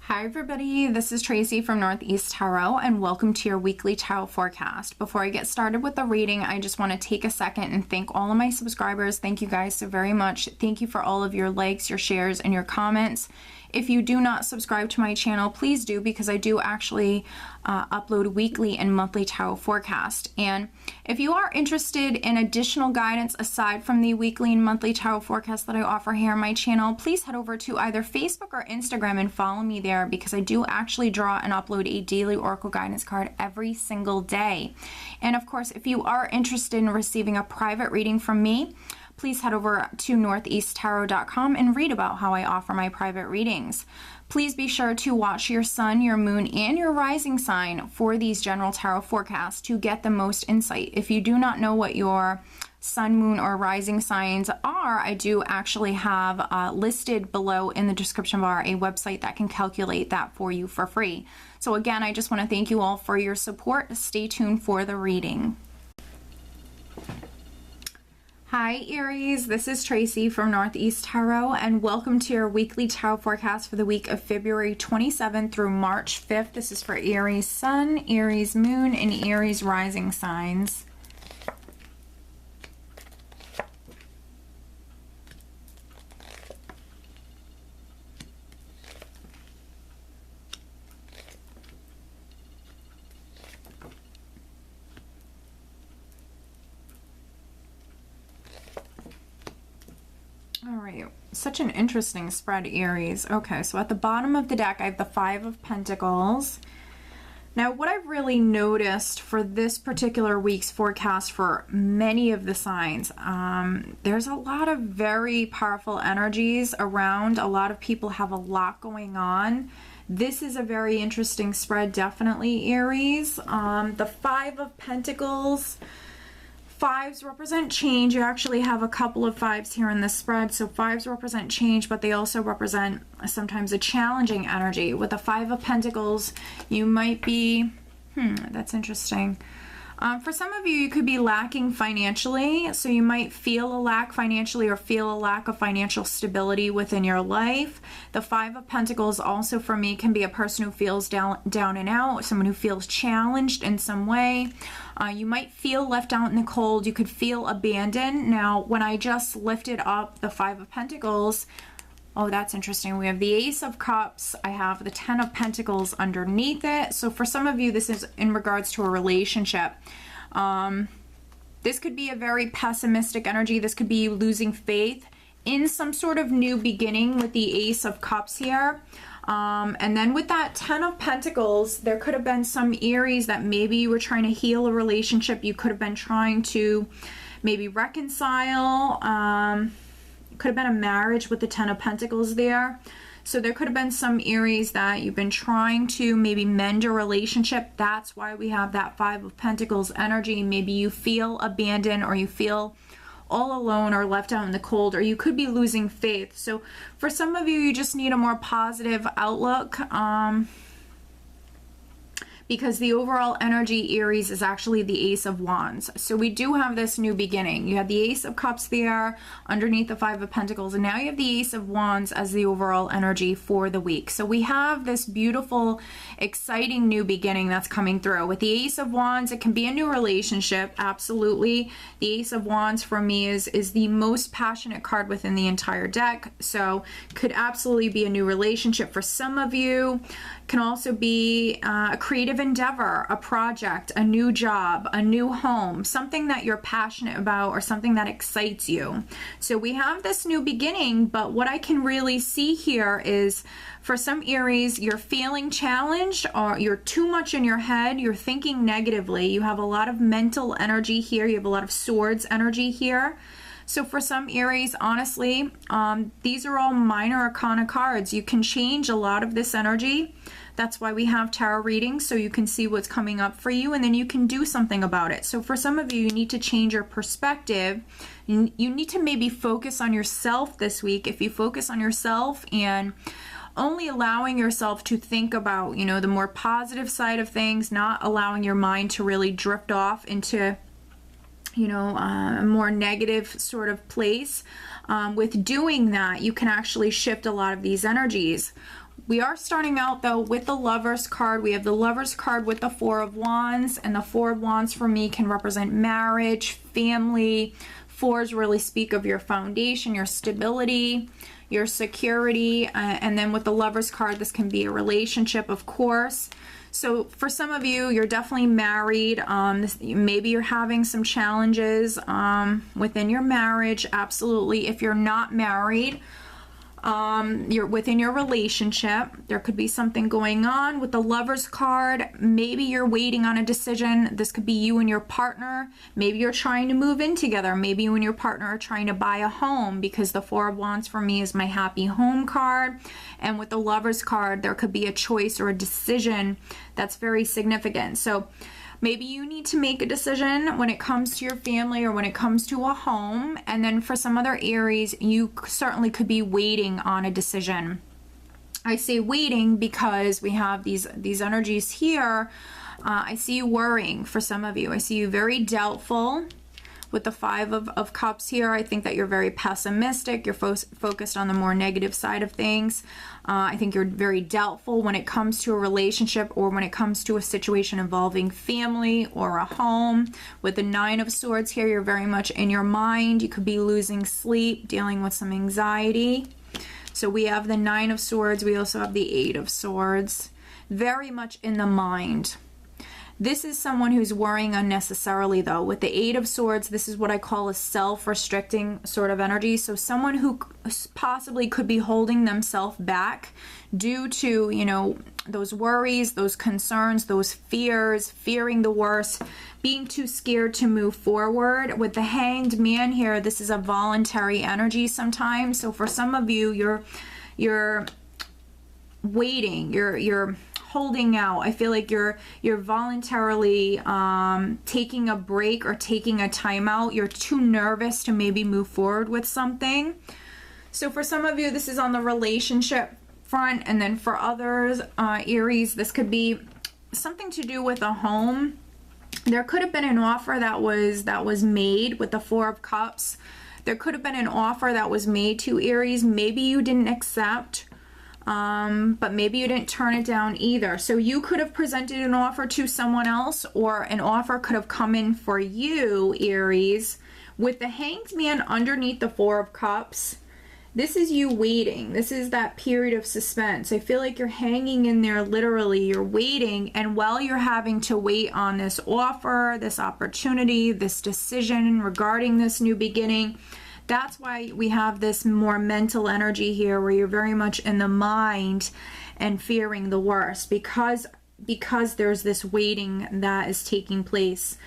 Hi everybody, this is Tracy from Northeast Tarot and welcome to your weekly tarot forecast. Before I get started with the reading, I just want to take a second and thank all of my subscribers. Thank you guys so very much. Thank you for all of your likes, your shares, and your comments. If you do not subscribe to my channel, please do, because I do actually upload weekly and monthly tarot forecast. And if you are interested in additional guidance aside from the weekly and monthly tarot forecast that I offer here on my channel, please head over to either Facebook or Instagram and follow me there, because I do actually draw and upload a daily oracle guidance card every single day. And of course, if you are interested in receiving a private reading from me, please head over to northeasttarot.com and read about how I offer my private readings. Please be sure to watch your sun, your moon, and your rising sign for these general tarot forecasts to get the most insight. If you do not know what your sun, moon, or rising signs are, I do actually have listed below in the description bar a website that can calculate that for you for free. So again, I just want to thank you all for your support. Stay tuned for the reading. Hi Aries, this is Tracy from Northeast Tarot and welcome to your weekly tarot forecast for the week of February 27th through March 5th. This is for Aries Sun, Aries Moon, and Aries Rising signs. All right, such an interesting spread, Aries. Okay, so at the bottom of the deck, I have the Five of Pentacles. Now, what I've really noticed for this particular week's forecast for many of the signs, there's a lot of very powerful energies around. A lot of people have a lot going on. This is a very interesting spread, definitely, Aries. The Five of Pentacles. Fives represent change. You actually have a couple of fives here in this spread. So fives represent change, but they also represent sometimes a challenging energy. With the Five of Pentacles, you might be, that's interesting. For some of you, you could be lacking financially. So you might feel a lack financially or feel a lack of financial stability within your life. The Five of Pentacles also for me can be a person who feels down and out, someone who feels challenged in some way. You might feel left out in the cold. You could feel abandoned. Now, when I just lifted up the Five of Pentacles, oh, that's interesting. We have the Ace of Cups. I have the Ten of Pentacles underneath it. So for some of you, this is in regards to a relationship. This could be a very pessimistic energy. This could be you losing faith in some sort of new beginning with the Ace of Cups here. And then with that Ten of Pentacles, there could have been some Aries that maybe you were trying to heal a relationship. You could have been trying to maybe reconcile. Could have been a marriage with the Ten of Pentacles there. So there could have been some Aries that you've been trying to maybe mend a relationship. That's why we have that Five of Pentacles energy. Maybe you feel abandoned, or you feel all alone or left out in the cold, or you could be losing faith. So for some of you, you just need a more positive outlook. Because the overall energy, Aries, is actually the Ace of Wands. So we do have this new beginning. You have the Ace of Cups there underneath the Five of Pentacles, and now you have the Ace of Wands as the overall energy for the week. So we have this beautiful, exciting new beginning that's coming through. With the Ace of Wands, it can be a new relationship, absolutely. The Ace of Wands for me is the most passionate card within the entire deck. So could absolutely be a new relationship for some of you. Can also be a creative endeavor, a project, a new job, a new home, something that you're passionate about or something that excites you. So we have this new beginning, but what I can really see here is for some Aries, you're feeling challenged, or you're too much in your head, you're thinking negatively. You have a lot of mental energy here. You have a lot of swords energy here. So for some Aries, honestly, these are all minor arcana cards. You can change a lot of this energy. That's why we have tarot readings, so you can see what's coming up for you, and then you can do something about it. So for some of you, you need to change your perspective. You need to maybe focus on yourself this week. If you focus on yourself and only allowing yourself to think about, you know, the more positive side of things, not allowing your mind to really drift off into, you know, a more negative sort of place. With doing that, you can actually shift a lot of these energies. We are starting out though with the Lovers card. We have the Lovers card with the Four of Wands, and the Four of Wands for me can represent marriage, family. Fours really speak of your foundation, your stability, your security, and then with the Lovers card, this can be a relationship, of course. So for some of you, you're definitely married. Maybe you're having some challenges within your marriage. Absolutely. If you're not married, you're within your relationship, there could be something going on. With the Lovers card, maybe you're waiting on a decision. This could be you and your partner. Maybe you're trying to move in together. Maybe you and your partner are trying to buy a home, because the Four of Wands for me is my happy home card. And with the Lovers card, there could be a choice or a decision that's very significant. So maybe you need to make a decision when it comes to your family or when it comes to a home. And then for some other Aries, you certainly could be waiting on a decision. I say waiting because we have these energies here. I see you worrying for some of you. I see you very doubtful. With the Five of Cups here, I think that you're very pessimistic. You're focused on the more negative side of things. I think you're very doubtful when it comes to a relationship or when it comes to a situation involving family or a home. With the Nine of Swords here, you're very much in your mind. You could be losing sleep, dealing with some anxiety. So we have the Nine of Swords. We also have the Eight of Swords. Very much in the mind. This is someone who's worrying unnecessarily though. With the Eight of Swords, this is what I call a self-restricting sort of energy. So someone who possibly could be holding themselves back due to, you know, those worries, those concerns, those fears, fearing the worst, being too scared to move forward. With the Hanged Man here, this is a voluntary energy sometimes. So for some of you, you're waiting, you're holding out. I feel like you're voluntarily taking a break or taking a timeout. You're too nervous to maybe move forward with something. So for some of you, this is on the relationship front, and then for others, Aries, this could be something to do with a home. There could have been an offer that was made with the Four of Cups. There could have been an offer that was made to Aries. Maybe you didn't accept. But maybe you didn't turn it down either. So you could have presented an offer to someone else, or an offer could have come in for you, Aries. With the Hanged Man underneath the Four of Cups, this is you waiting. This is that period of suspense. I feel like you're hanging in there literally. You're waiting, and while you're having to wait on this offer, this opportunity, this decision regarding this new beginning, that's why we have this more mental energy here, where you're very much in the mind and fearing the worst, because there's this waiting that is taking place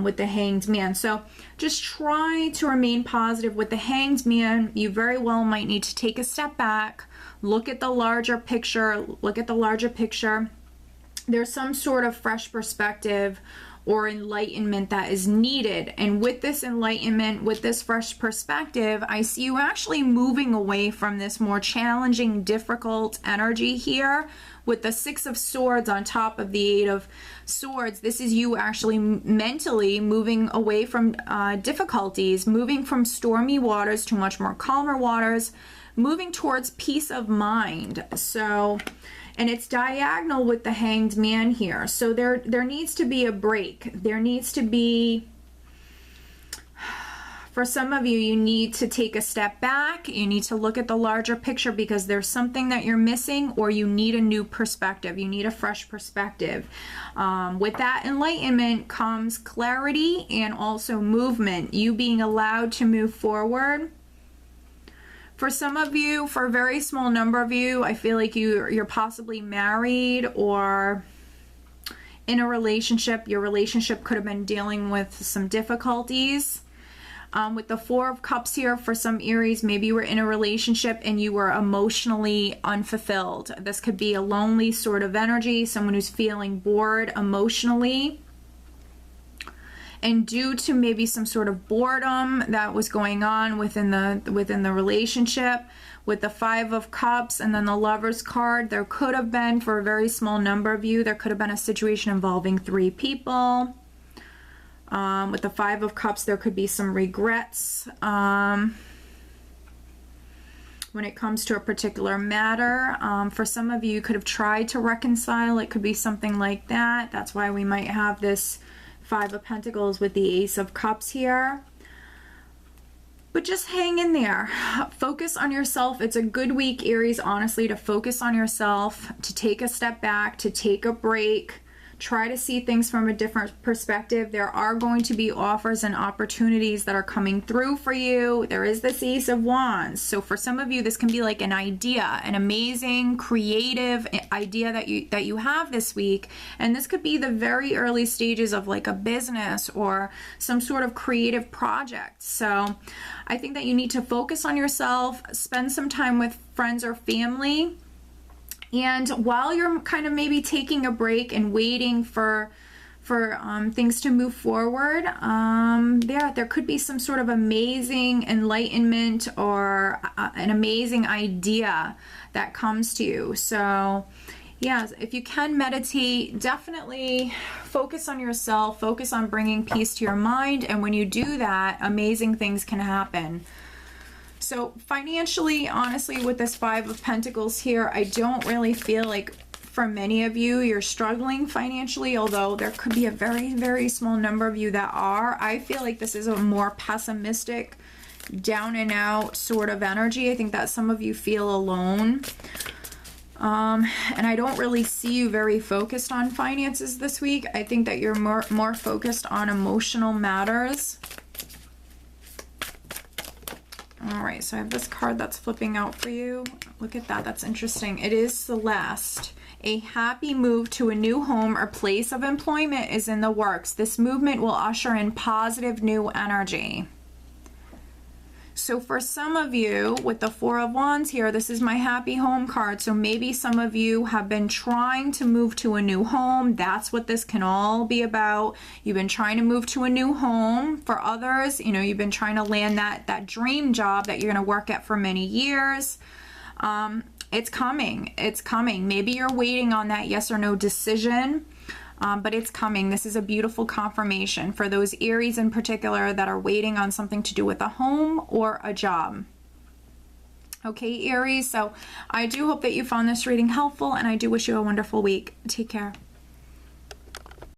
with the Hanged Man. So just try to remain positive. With the Hanged Man, you very well might need to take a step back, look at the larger picture, There's some sort of fresh perspective or enlightenment that is needed. And with this enlightenment, with this fresh perspective, I see you actually moving away from this more challenging, difficult energy here. With the Six of Swords on top of the Eight of Swords, this is you actually mentally moving away from difficulties, moving from stormy waters to much more calmer waters, moving towards peace of mind. So, and it's diagonal with the Hanged Man here. So there needs to be a break. There needs to be, for some of you, you need to take a step back. You need to look at the larger picture, because there's something that you're missing, or you need a new perspective. You need a fresh perspective. With that enlightenment comes clarity and also movement. You being allowed to move forward. For some of you, for a very small number of you, I feel like you're possibly married or in a relationship. Your relationship could have been dealing with some difficulties. With the Four of Cups here, for some Aries, maybe you were in a relationship and you were emotionally unfulfilled. This could be a lonely sort of energy, someone who's feeling bored emotionally. And due to maybe some sort of boredom that was going on within the relationship, with the Five of Cups and then the Lovers card, there could have been, for a very small number of you, there could have been a situation involving 3 people. With the Five of Cups, there could be some regrets. when it comes to a particular matter. For some of you, you could have tried to reconcile. It could be something like that. That's why we might have this Five of Pentacles with the Ace of Cups here. But just hang in there. Focus on yourself. It's a good week, Aries, honestly, to focus on yourself, to take a step back, to take a break. Try to see things from a different perspective. There are going to be offers and opportunities that are coming through for you. There is this Ace of Wands. So for some of you, this can be like an idea, an amazing, creative idea that you have this week. And this could be the very early stages of like a business or some sort of creative project. So I think that you need to focus on yourself, spend some time with friends or family. And while you're kind of maybe taking a break and waiting for things to move forward, there could be some sort of amazing enlightenment or an amazing idea that comes to you. So yeah, if you can meditate, definitely focus on yourself, focus on bringing peace to your mind. And when you do that, amazing things can happen. So financially, honestly, with this Five of Pentacles here, I don't really feel like for many of you, you're struggling financially, although there could be a very, very small number of you that are. I feel like this is a more pessimistic, down and out sort of energy. I think that some of you feel alone. And I don't really see you very focused on finances this week. I think that you're more focused on emotional matters. All right, so I have this card that's flipping out for you. Look at that. That's interesting. It is Celeste. A happy move to a new home or place of employment is in the works. This movement will usher in positive new energy. So for some of you, with the Four of Wands here, this is my happy home card. So maybe some of you have been trying to move to a new home. That's what this can all be about. You've been trying to move to a new home. For others, you know, you've been trying to land that dream job that you're going to work at for many years. It's coming. It's coming. Maybe you're waiting on that yes or no decision. But it's coming. This is a beautiful confirmation for those Aries in particular that are waiting on something to do with a home or a job. Okay, Aries, so I do hope that you found this reading helpful, and I do wish you a wonderful week. Take care.